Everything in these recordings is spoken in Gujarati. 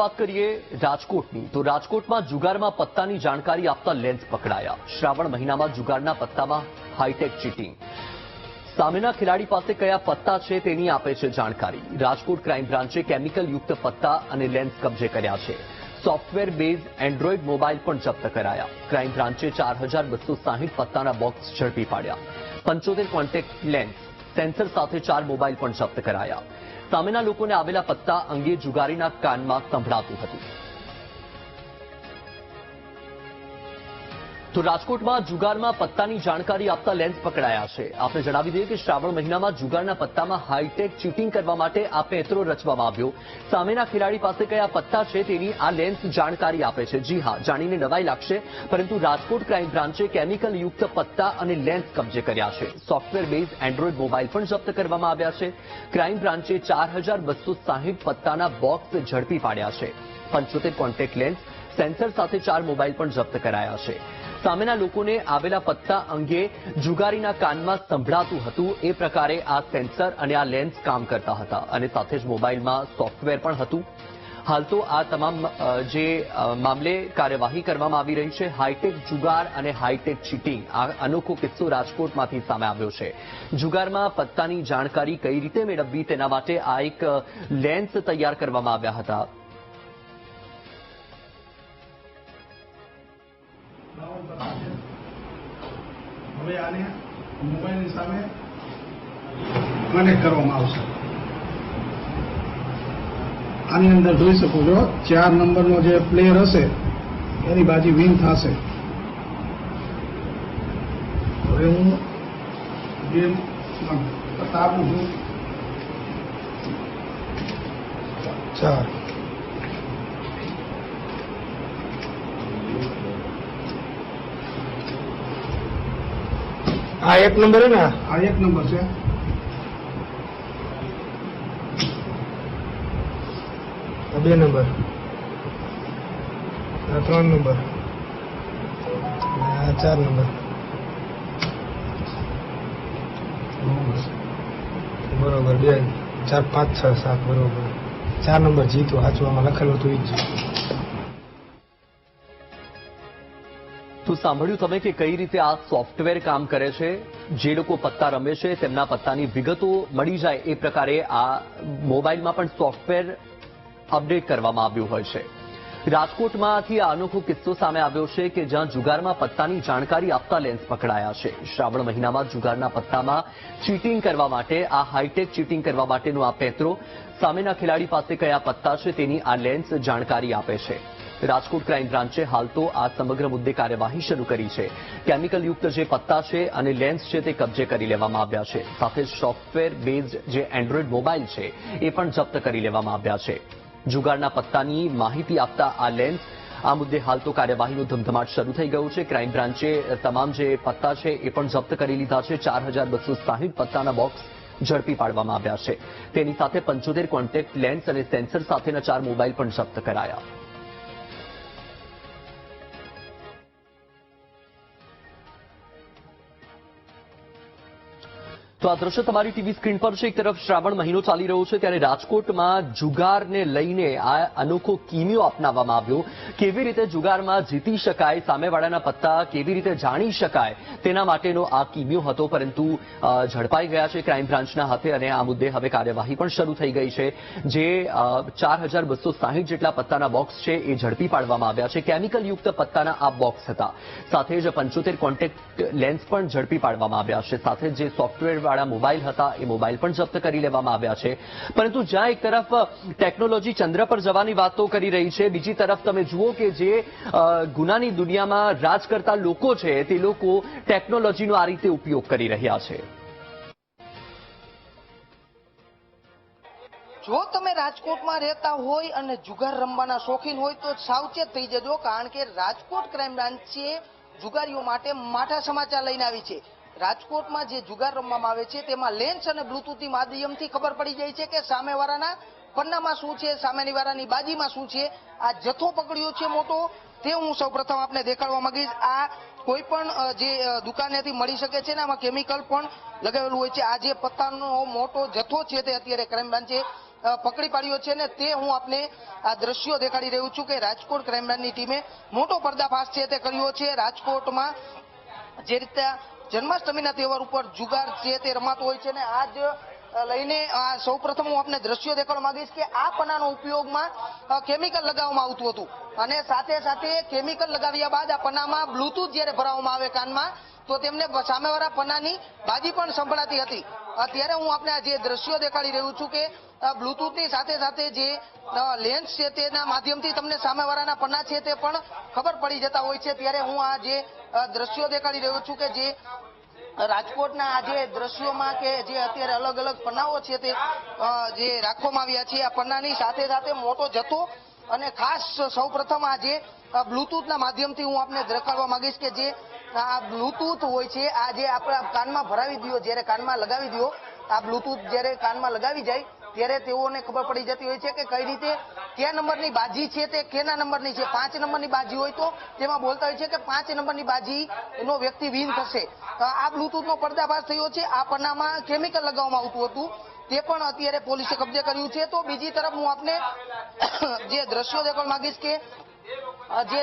વાત કરીએ રાજકોટની, તો રાજકોટમાં જુગારમાં પત્તાની જાણકારી આપતા લેન્સ પકડાયા। શ્રાવણ મહિનામાં જુગારના પત્તામાં હાઈટેક ચીટિંગ। સામેના ખેલાડી પાસે કયા પત્તા છે તેની આપે છે જાણકારી। રાજકોટ ક્રાઇમ બ્રાન્ચે કેમિકલ યુક્ત પત્તા અને લેન્સ કબજે કર્યા છે। સોફ્ટવેર બેઝ એન્ડ્રોઇડ મોબાઈલ પણ જપ્ત કરાયા। ક્રાઇમ બ્રાન્ચે 4260 પત્તાના બોક્સ ઝડપી પાડ્યા। 75 કોન્ટેક્ટ લેન્સ સેન્સર સાથે 4 મોબાઈલ પણ જપ્ત કરાયા। સામેના લોકોને આવેલા પત્તા અંગે જુગારીના કાનમાં સંભળાતું હતું। તો રાજકોટમાં જુગારમાં પત્તાની જાણકારી આપતા લેન્સ પકડાયા છે। આપણે જણાવી દઈએ કે શ્રાવણ મહિનામાં જુગારના પત્તામાં હાઈટેક ચીટિંગ કરવા માટે આ પેત્રો રચવામાં આવ્યો। સામેના ખેલાડી પાસે કયા પત્તા છે તેની આ લેન્સ જાણકારી આપે છે। જી હા, જાણીને નવાઈ લાગશે, પરંતુ રાજકોટ ક્રાઇમ બ્રાન્ચે કેમિકલ યુક્ત પત્તા અને લેન્સ કબજે કર્યા છે। સોફ્ટવેર બેઝ એન્ડ્રોઇડ મોબાઈલ પણ જપ્ત કરવામાં આવ્યા છે। ક્રાઇમ બ્રાન્ચે 4260 પત્તાના બોક્સ ઝડપી પાડ્યા છે। 75 કોન્ટેક્ટ લેન્સ સેન્સર સાથે 4 મોબાઈલ પણ જપ્ત કરાયા છે। સામેના લોકોને આવેલા પત્તા અંગે જુગારીના કાનમાં સંભળાતું હતું એ પ્રકારે આ સેન્સર અને આ લેન્સ કામ કરતા હતા અને સાથે જ મોબાઈલમાં સોફ્ટવેર પણ હતું। હાલ તો આ તમામ જે મામલે કાર્યવાહી કરવામાં આવી રહી છે। હાઈટેક જુગાર અને હાઈટેક ચીટિંગ, આ અનોખો કિસ્સો રાજકોટમાંથી સામે આવ્યો છે। જુગારમાં પત્તાની જાણકારી કઈ રીતે મેળવવી તેના માટે આ એક લેન્સ તૈયાર કરવામાં આવ્યા હતા। હવે આને મોબાઈલની સામે કનેક્ટ કરવામાં આવશે। આની અંદર જોઈ શકો છો 4 નંબરનો જે પ્લેયર હશે એની બાજી વિન થશે। હવે હું ગેમ પત્તા આપું છું 4। આ 1 નંબર है ना? આ 1 નંબર છે। આ 2 નંબર, આ 3 નંબર, આ 4 નંબર। બરોબર, 2 4 5 6 7 બરોબર। 4 નંબર જીતો, સાચું આમાં લખેલું હતું ઈ જ। તો સાંભળ્યું તમે કે કઈ રીતે આ સોફ્ટવેર કામ કરે છે। જે લોકો પત્તા રમે છે તેમના પત્તાની વિગતો મળી જાય એ પ્રકારે આ મોબાઈલમાં પણ સોફ્ટવેર અપડેટ કરવામાં આવ્યું હોય છે। રાજકોટમાંથી આ અનોખો કિસ્સો સામે આવ્યો છે કે જ્યાં જુગારમાં પત્તાની જાણકારી આપતા લેન્સ પકડાયા છે। શ્રાવણ મહિનામાં જુગારના પત્તામાં ચીટિંગ કરવા માટે, આ હાઈટેક ચીટિંગ કરવા માટેનો આ પેત્રો સામેના ખેલાડી પાસે કયા પત્તા છે તેની આ લેન્સ જાણકારી આપે છે। રાજકોટ ક્રાઇમ બ્રાન્ચે હાલ તો આ સમગ્ર મુદ્દે કાર્યવાહી શરૂ કરી છે। કેમિકલ યુક્ત જે પત્તા છે અને લેન્સ છે તે કબજે કરી લેવામાં આવ્યા છે। સાથે સોફ્ટવેર બેઝડ જે એન્ડ્રોઇડ મોબાઈલ છે એ પણ જપ્ત કરી લેવામાં આવ્યા છે। જુગારના પત્તાની માહિતી આપતા આ લેન્સ, આ મુદ્દે હાલ તો કાર્યવાહીનો ધમધમાટ શરૂ થઈ ગયો છે। ક્રાઇમ બ્રાન્ચે તમામ જે પત્તા છે એ પણ જપ્ત કરી લીધા છે। 4260 પત્તાના બોક્સ ઝડપી પાડવામાં આવ્યા છે। તેની સાથે 75 કોન્ટેક્ટ લેન્સ અને સેન્સર સાથેના 4 મોબાઈલ પણ જપ્ત કરાયા। તો આ દ્રશ્ય તમારી ટીવી સ્ક્રીન પર છે। એક તરફ શ્રાવણ મહિનો ચાલી રહ્યો છે ત્યારે રાજકોટમાં જુગારને લઈને આ અનોખો કિમિયો અપનાવવામાં આવ્યો। કેવી રીતે જુગારમાં જીતી શકાય, સામેવાળાના પત્તા કેવી રીતે જાણી શકાય તેના માટેનો આ કિમિયો હતો, પરંતુ ઝડપાઈ ગયા છે ક્રાઇમ બ્રાન્ચના હાથે અને આ મુદ્દે હવે કાર્યવાહી પણ શરૂ થઈ ગઈ છે। જે 4260 જેટલા પત્તાના બોક્સ છે એ ઝડપી પાડવામાં આવ્યા છે। કેમિકલ યુક્ત પત્તાના આ બોક્સ હતા। સાથે જ 75 કોન્ટેક્ટ લેન્સ પણ ઝડપી પાડવામાં આવ્યા છે। સાથે જે સોફ્ટવેર વાળા મોબાઈલ હતા એ મોબાઈલ પણ જપ્ત કરી લેવામાં આવ્યા છે। પરંતુ જ્યાં એક તરફ ટેકનોલોજી ચંદ્ર પર જવાની વાતો કરી રહી છે, બીજી તરફ તમે જુઓ કે જે ગુનાની દુનિયામાં રાજ કરતા લોકો છે તે લોકો ટેકનોલોજીનો આ રીતે ઉપયોગ કરી રહ્યા છે। જો તમે રાજકોટમાં રહેતા હોય અને જુગાર રમવાના શોખીન હોય તો સાવચેત થઈ જજો, કારણ કે રાજકોટ ક્રાઇમ બ્રાન્ચે જુગારીઓ માટે માઠા સમાચાર લઈને આવી છે। રાજકોટમાં જે જુગાર રમવામાં આવે છે તેમાં લેન્સ અને બ્લુટૂથની માધ્યમથી ખબર પડી જાય છે કે સામેવાળાના પન્નામાં શું છે, સામેની વાળાની બાજીમાં શું છે। આ જથ્થો પકડ્યો છે મોટો, તે હું સૌપ્રથમ આપને દેખાડવા માંગીશ। આ કોઈ પણ જે દુકાનેથી મળી શકે છે ને આમાં કેમિકલ પણ લગાવેલું હોય છે। આ જે પત્તાનો મોટો જથ્થો છે તે અત્યારે ક્રાઇમ બ્રાન્ચે પકડી પાડ્યો છે ને તે હું આપને આ દ્રશ્યો દેખાડી રહ્યો છું કે રાજકોટ ક્રાઇમ બ્રાન્ચની ટીમે મોટો પર્દાફાશ છે તે કર્યો છે. રાજકોટમાં જે રીતે જન્માષ્ટમીના તહેવાર ઉપર જુગાર છે તે રમાતો હોય છે ને આજ લઈને સૌપ્રથમ હું આપને દ્રશ્યો દેખાડવા માંગીશ કે આ પન્નાનો ઉપયોગમાં કેમિકલ લગાવવામાં આવતું હતું અને સાથે સાથે કેમિકલ લગાવ્યા બાદ આ પન્નામાં બ્લુટૂથ જ્યારે ભરાવવામાં આવે કાનમાં તો તેમને સામેવાળા પન્નાની બાજી પણ સંભળાતી હતી. ત્યારે હું આપને આ જે દ્રશ્યો દેખાડી રહ્યો છું કે બ્લુટૂથની સાથે સાથે જે લેન્સ છે તેના માધ્યમથી તમને સામેવાળાના પન્ના છે તે પણ ખબર પડી જતા હોય છે. ત્યારે હું આ જે દ્રશ્યો દેખાડી રહ્યો છું કે જે રાજકોટના આ જે દ્રશ્યોમાં કે જે અત્યારે અલગ અલગ પન્નાઓ છે તે જે રાખવામાં આવ્યા છે આ પન્નાની સાથે સાથે મોટો જથ્થો અને ખાસ સૌપ્રથમ આ જે બ્લુટૂથના માધ્યમથી હું આપને દેખાડવા માંગીશ કે જે આ બ્લુટૂથ હોય છે આ જે આપણા કાનમાં ભરાવી દો જ્યારે કાનમાં લગાવી દો આ બ્લુટૂથ જ્યારે કાનમાં લગાવી જાય ત્યારે તેઓને ખબર પડી જતી હોય છે કે કઈ રીતે કયા નંબરની બાજી છે તે કેના નંબરની છે. 5 નંબરની બાજી હોય તો તેમાં બોલતા હોય છે કે 5 નંબરની બાજી નો વ્યક્તિ વિન થશે. આ બ્લુટૂથનો પર્દાફાશ થયો છે. આ પન્નામાં કેમિકલ લગાવવામાં આવતું હતું તે પણ અત્યારે પોલીસે કબજે કર્યું છે. તો બીજી તરફ હું આપને જે દ્રશ્યો દેખાડવા માંગીશ કે જે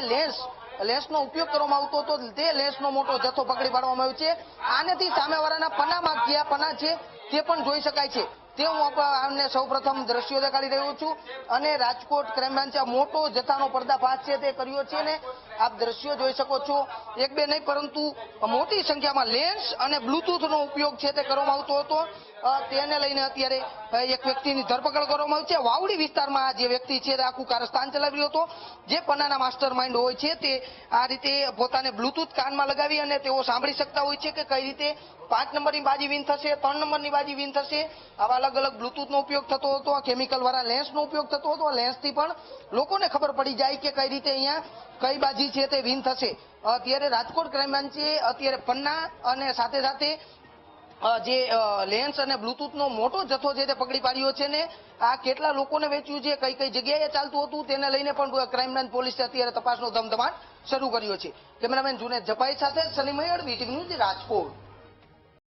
લેન્સનો ઉપયોગ કરવામાં આવતો હતો તે લેન્સનો મોટો જથ્થો પકડી પાડવામાં આવ્યો છે. આનેથી સામેવાળાના પન્નામાં કયા પન્ના છે તે પણ જોઈ શકાય છે. તે હું આમને સૌપ્રથમ દ્રશ્યો દેખાડી રહ્યો છું અને રાજકોટ ક્રાઇમ બ્રાન્ચે મોટો જથ્થાનો પર્દાફાશ છે તે કર્યો છે ને આપ દ્રશ્યો જોઈ શકો છો. એક બે નહીં પરંતુ મોટી સંખ્યામાં લેન્સ અને બ્લુટૂથનો ઉપયોગ છે તે કરવામાં આવતો હતો. તેને લઈને અત્યારે એક વ્યક્તિની ધરપકડ કરવામાં આવી છે. વાવડી વિસ્તારમાં આ જે વ્યક્તિ છે તે આખું કારસ્તાન ચલાવી રહ્યો હતો. જે પન્નાના માસ્ટર માઇન્ડ હોય છે તે આ રીતે પોતાને બ્લુટૂથ કાનમાં લગાવી અને તેઓ સાંભળી શકતા હોય છે કે કઈ રીતે 5 નંબરની બાજી વિન થશે, 3 નંબરની બાજી વિન થશે. આવા અલગ અલગ બ્લુટૂથનો ઉપયોગ થતો હતો. કેમિકલ વાળા લેન્સનો ઉપયોગ થતો હતો. લેન્સથી પણ લોકોને ખબર પડી જાય કે કઈ રીતે અહીંયા કઈ બાજી છે તે વિન થશે. અત્યારે રાજકોટ ક્રાઇમ બ્રાન્ચે અત્યારે પન્ના અને સાથે સાથે જે લેન્સ અને બ્લુટૂથનો મોટો જથ્થો છે તે પકડી પાડ્યો છે ને આ કેટલા લોકોને વેચ્યું છે, કઈ કઈ જગ્યાએ ચાલતું હતું તેને લઈને પણ ક્રાઇમ બ્રાન્ચ પોલીસે અત્યારે તપાસનો ધમધમાટ શરૂ કર્યો છે. કેમેરામેન જુનેદ જપાઈ સાથે સલીમ મૈયડ, વીટીવી ન્યૂઝ, રાજકોટ.